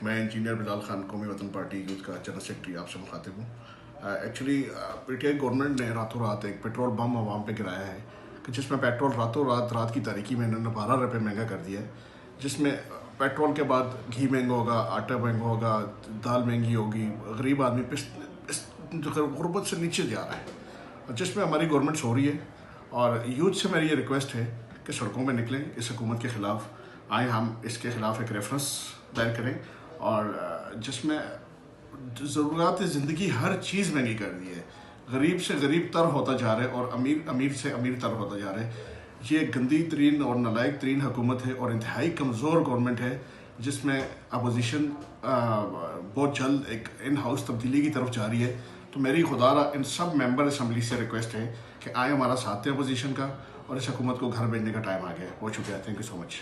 मैं इंजीनियर बिलाल खान कौमी वतन पार्टी यूथ का जनरल सेक्रेटरी आपसे मुखातिब हूँ। एक्चुअली पीटीआई गवर्नमेंट ने रातों रात एक पेट्रोल बम आवाम पे गिराया है कि जिसमें पेट्रोल रातों रात की तारीकी में इन्होंने 12 रुपये महंगा कर दिया है, जिसमें पेट्रोल के बाद घी महंगा होगा, आटा महंगा होगा, दाल महंगी होगी, गरीब आदमी गुर्बत से नीचे जा रहा है, जिसमें हमारी गवर्नमेंट सो रही है। और यूथ से मेरी ये रिक्वेस्ट है कि सड़कों में निकलें, इस हुकूमत के ख़िलाफ़ आए, हम इसके ख़िलाफ़ एक रेफरेंस दायर करें और जिसमें ज़रूरत ज़िंदगी हर चीज़ महंगी कर दी है, गरीब से गरीब तर होता जा रहा है और अमीर से अमीर तर होता जा रहा है। ये गंदी तरीन और नालायक तरीन हुकूमत है और इंतहाई कमज़ोर गवर्नमेंट है, जिसमें अपोजिशन बहुत जल्द एक इन हाउस तब्दीली की तरफ जा रही है। तो मेरी खुदारा इन सब मेंबर असम्बली से रिक्वेस्ट है कि आए, हमारा साथ दें अपोजिशन का, और इस हुकूमत को घर भेजने का टाइम आ गया है। बहुत शुक्रिया, थैंक यू सो मच।